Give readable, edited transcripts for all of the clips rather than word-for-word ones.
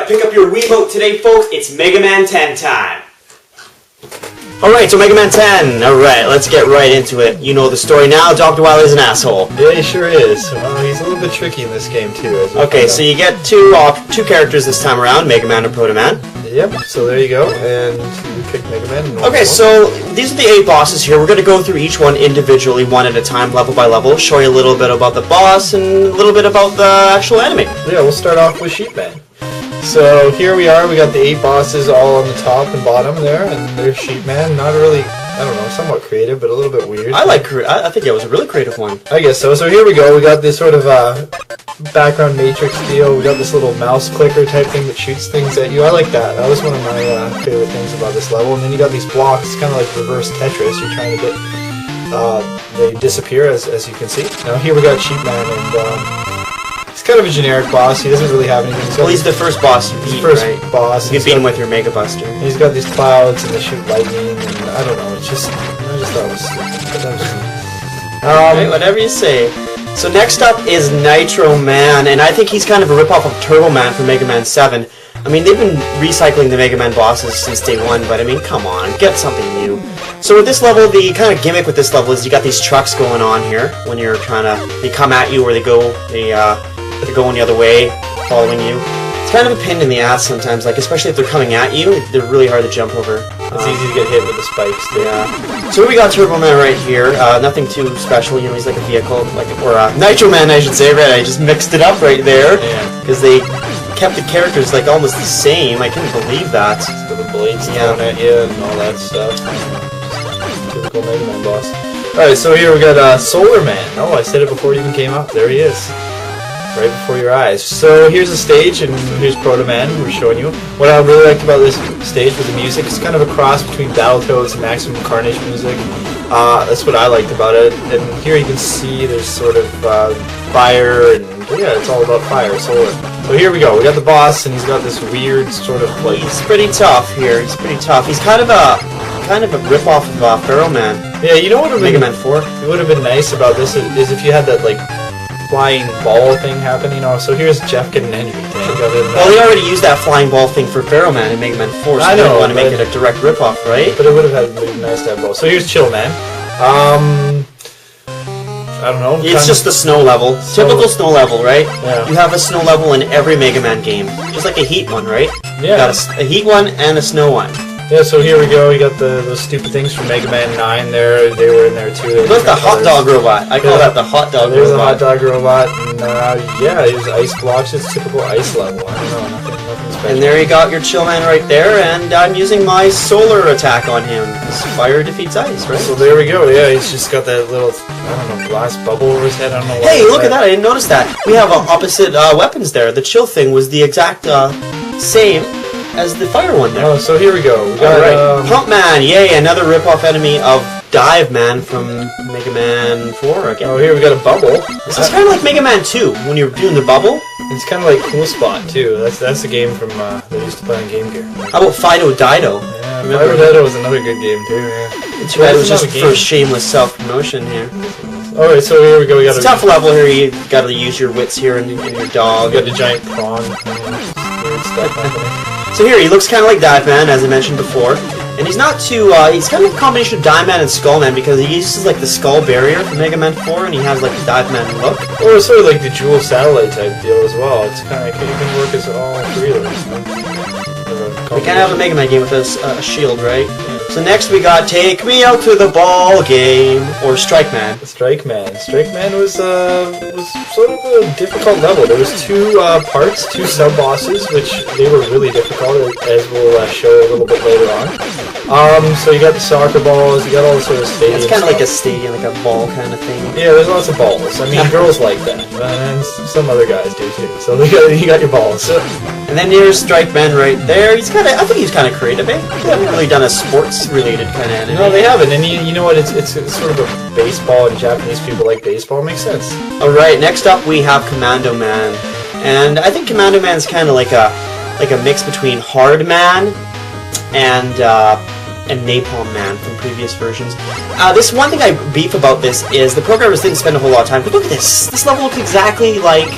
pick up your Wiimote today, folks. It's Mega Man 10 time. Alright, so Mega Man 10. Alright, let's get right into it. You know the story now. Dr. Wily's an asshole. Yeah, he sure is. Well, he's a little bit tricky in this game, too. Okay, so you get two characters this time around, Mega Man and Proto Man. Yep, so there you go. And you pick Mega Man. Okay, so these are the 8 bosses here. We're going to go through each one individually, one at a time, level by level, show you a little bit about the boss and a little bit about the actual enemy. Yeah, we'll start off with Sheepman. So here we are, we got the 8 bosses all on the top and bottom there, and there's Sheepman. Not really, I don't know, somewhat creative, but a little bit weird. I think it was a really creative one. I guess so. So here we go, we got this sort of background matrix deal. We got this little mouse clicker type thing that shoots things at you. I like that. That was one of my favorite things about this level. And then you got these blocks, kind of like reverse Tetris. You're trying to get, they disappear as you can see. Now here we got Sheepman, and he's kind of a generic boss. He doesn't really have anything. He's the first boss you beat, right? Boss. You beat him with your Mega Buster. He's got these clouds and they shoot lightning, and I don't know. I just thought it was stupid. Okay, whatever you say. So next up is Nitro Man, and I think he's kind of a ripoff of Turbo Man from Mega Man 7. I mean, they've been recycling the Mega Man bosses since day one, but I mean, come on, get something new. So with this level, the kind of gimmick with this level is you got these trucks going on here when you're trying to, they come at you or they're going the other way, following you. It's kind of a pain in the ass sometimes, like especially if they're coming at you, they're really hard to jump over. It's easy to get hit with the spikes too. Yeah. So we got Turbo Man right here. Nothing too special, you know. He's like a vehicle, or Nitro Man, I should say. Right? I just mixed it up right there because they kept the characters like almost the same. I couldn't believe that. So the blades thrown at you and all that stuff. Typical Mega Man boss. All right, so here we got Solar Man. Oh, I said it before it even came up. There he is. Right before your eyes. So here's the stage, and here's Proto Man, we're showing you. What I really liked about this stage was the music. It's kind of a cross between Battletoads and Maximum Carnage music. That's what I liked about it. And here you can see there's sort of fire, and yeah, it's all about fire, solar. So here we go. We got the boss, and he's got this weird sort of like. He's pretty tough here. He's pretty tough. He's kind of a ripoff of Pharaoh Man. Yeah, you know what would have Mega Man 4. It would have been nice about this is if you had that like flying ball thing happening, you know. So here's Jeff getting an entry tank. Well, they already used that flying ball thing for Pharaoh Man in Mega Man 4, so I know, they want to make it a direct ripoff, right? But it would have been nice to have both. So here's Chill Man. I don't know. It's just the snow level. Typical snow level, right? Yeah. You have a snow level in every Mega Man game. Just like a Heat one, right? Yeah. You got a Heat one and a snow one. Yeah, so here we go. We got those stupid things from Mega Man 9 there. They were in there too. Look, the hot dog robot. I call that the hot dog robot. There's the hot dog robot. And yeah, there's ice blocks. It's typical ice level. I don't know, nothing special. And there you got your Chill Man right there, and I'm using my solar attack on him. Because fire defeats ice, right? So there we go. Yeah, he's just got that little, I don't know, glass bubble over his head. I don't know. Hey, look at that. I didn't notice that. We have opposite weapons there. The Chill thing was the exact same as the fire one there. Oh, so here we go. We got, Pump Man, yay, another rip-off enemy of Dive Man from Mega Man 4 again. Oh, here we got a bubble. This is kind of like Mega Man 2, when you're doing the bubble. It's kind of like Cool Spot, too. That's the game from, they used to play on Game Gear. How about Fido Dido? Yeah, Fido Dido was another good game, too, yeah. Too bad it was just for shameless self-promotion here. Alright, so here we go. It's a tough level here. You gotta use your wits here and your dog. You got the giant prawn. Weird stuff happening. So here, he looks kind of like Dive Man, as I mentioned before. And he's not too, he's kind of a combination of Dive Man and Skull Man, because he uses like the skull barrier from Mega Man 4, and he has like the Dive Man look. Or it's sort of like the Jewel Satellite type deal as well. It's kind of, you can work as all three of those. We can't have a Mega Man game with a shield, right? So next we got Take Me Out to the Ball Game, or Strike Man. Strike Man. Strike Man was sort of a difficult level. There was two parts, two sub-bosses, which they were really difficult, as we'll show a little bit later on. So you got the soccer balls, you got all the sort of stadium. It's kind of like a stadium, like a ball kind of thing. Yeah, there's lots of balls. I mean, girls like that, and some other guys do too. So you got your balls. And then here's Strike Man right there. He's kind of, I think he's kind of creative, eh? They haven't really done a sports-related kind of anime. No, they haven't. And you know what? It's sort of a baseball, and Japanese people like baseball. It makes sense. All right, next up we have Commando Man, and I think Commando Man's kind of like a mix between Hard Man and Napalm Man from previous versions. This one thing I beef about this is the programmers didn't spend a whole lot of time. But look at this. This level looks exactly like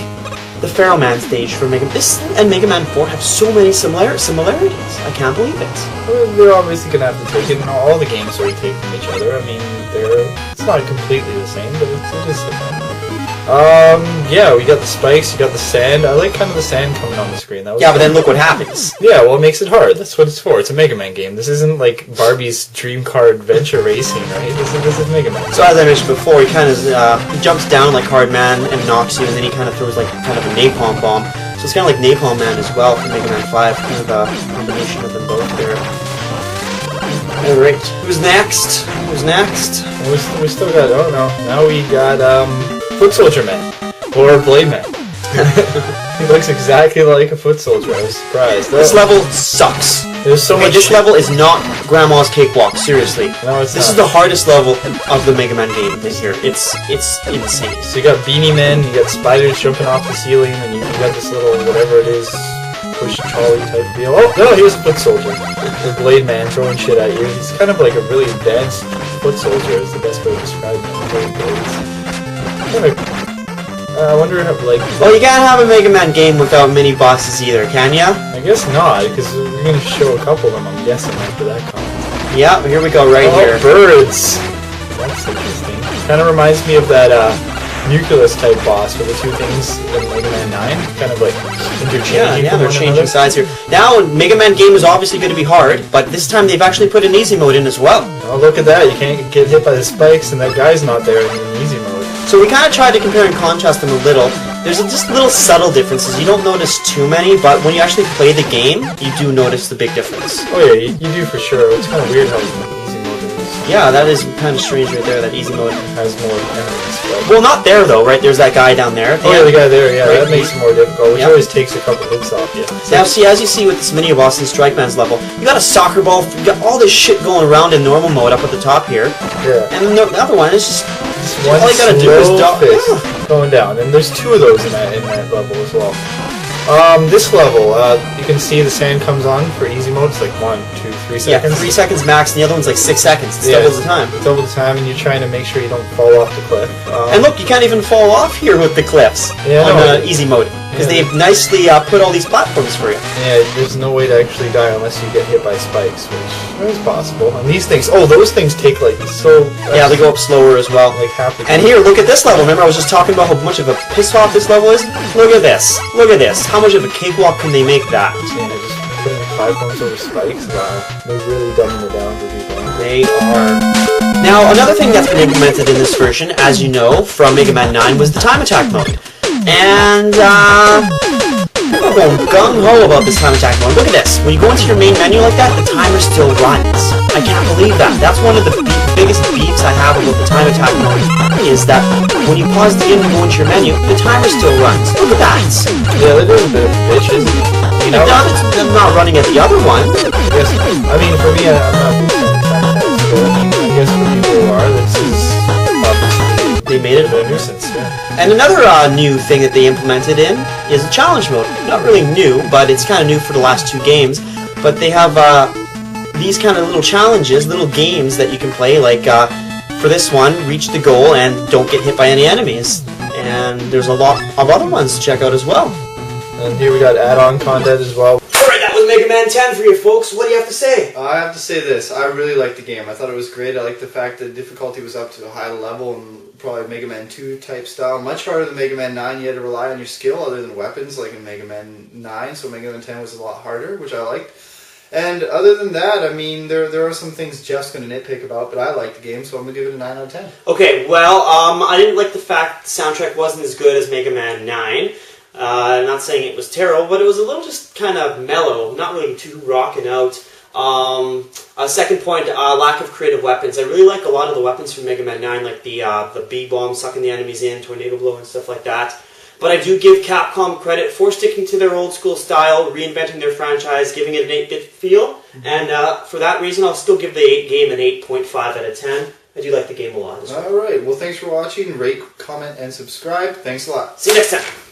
the Pharaoh Man stage for Mega Man. This and Mega Man 4 have so many similarities. I can't believe it. Well, they're obviously gonna have to take it, and all the games sort of take from each other. I mean, it's not completely the same, but it is similar. Yeah, we got the spikes, you got the sand. I like kind of the sand coming on the screen. That was Yeah, but then look what happens. Yeah, well, it makes it hard. That's what it's for. It's a Mega Man game. This isn't like Barbie's Dream Car Adventure Racing, right? This is Mega Man. So as I mentioned before, he jumps down like Hard Man and knocks you, and then he kind of throws like kind of a napalm bomb. So it's kind of like Napalm Man as well from Mega Man 5, kind of a combination of them both there. Alright, who's next? Who's next? We still got, oh no, now we got Foot Soldier Man, or Blade Man. He looks exactly like a Foot Soldier, I was surprised. This level sucks. There's so much. This level is not Grandma's Cakewalk, seriously. No, it's This not. is the hardest level of the Mega Man game this year. It's insane. So you got Beanie Men, you got spiders jumping off the ceiling, and you got this little, whatever it is, push trolley type deal. Oh, no, here's a Foot Soldier. The Blade Man throwing shit at you. He's kind of like a really advanced Foot Soldier is the best way to describe him. I wonder how, like... Well, you can't have a Mega Man game without mini bosses either, can ya? I guess not, because we're going to show a couple of them, I'm guessing, after that comment. Yeah, here we go, right here. Birds! That's interesting. Kind of reminds me of that Nucleus type boss with the two things in Mega Man 9, kind of like interchanging. Yeah, they're changing sides here. Now, Mega Man game is obviously going to be hard, but this time they've actually put an easy mode in as well. Oh, look at that, you can't get hit by the spikes and that guy's not there in the easy mode. So we kind of tried to compare and contrast them a little. There's just little subtle differences. You don't notice too many, but when you actually play the game, you do notice the big difference. Oh yeah, you do for sure. It's kind of weird how easy mode is. Yeah, that is kind of strange right there, that easy mode has more enemies. But... Well, not there though, right? There's that guy down there. Oh yeah, the guy there, yeah, right, that makes it more difficult, which always takes a couple hits off you. Now see, as you see with this mini boss in Strike Man's level, you got a soccer ball, you got all this shit going around in normal mode up at the top here. Yeah. And then the other one is just... One all you gotta do is fist going down, and there's two of those in that level as well. This level, you can see the sand comes on for easy mode. It's like 1, 2, 3 seconds. Yeah, 3 seconds max, and the other one's like 6 seconds. It's double the time. Double the time, and you're trying to make sure you don't fall off the cliff. And look, you can't even fall off here with the cliffs on easy mode. Because they've nicely put all these platforms for you. Yeah, there's no way to actually die unless you get hit by spikes, which is possible. And these things, those things take like so... Yeah, they go up slower as well. Like half the time. And here, look at this level. Remember I was just talking about how much of a piss off this level is? Look at this. Look at this. How much of a cakewalk can they make that? Yeah, just putting platforms over spikes. Wow. They're really dumbing it down for people. They are. Now, another thing that's been implemented in this version, as you know, from Mega Man 9, was the time attack mode. And, I'm going gung-ho about this time attack mode. Look at this. When you go into your main menu like that, the timer still runs. I can't believe that. That's one of the biggest beefs I have about the time attack mode, is that when you pause the game and go into your menu, the timer still runs. Look at that. Yeah, they're doing a bit of bitches. You know? It's not running at the other one. Yes, I mean, for me, I'm not a big fan of time attacks, but I guess for people who are, this is obviously... They made it a nuisance, yeah. And another new thing that they implemented in is a challenge mode. Not really new, but it's kind of new for the last 2 games. But they have these kind of little challenges, little games that you can play, like for this one, reach the goal and don't get hit by any enemies. And there's a lot of other ones to check out as well. And here we got add-on content as well. Alright, that was Mega Man 10 for you folks. What do you have to say? I have to say this. I really liked the game. I thought it was great. I liked the fact that difficulty was up to a high level and probably Mega Man 2 type style. Much harder than Mega Man 9. You had to rely on your skill other than weapons like in Mega Man 9. So Mega Man 10 was a lot harder, which I liked. And other than that, I mean, there are some things Jeff's going to nitpick about, but I like the game, so I'm going to give it a 9 out of 10. Okay, well, I didn't like the fact the soundtrack wasn't as good as Mega Man 9. I'm not saying it was terrible, but it was a little just kind of mellow, not really too rocking out. Second point, lack of creative weapons. I really like a lot of the weapons from Mega Man 9, like the B-bomb sucking the enemies in, tornado blow and stuff like that. But I do give Capcom credit for sticking to their old school style, reinventing their franchise, giving it an 8-bit feel, and for that reason I'll still give the game an 8.5 out of 10. I do like the game a lot as well. Alright, well thanks for watching. Rate, comment, and subscribe. Thanks a lot. See you next time.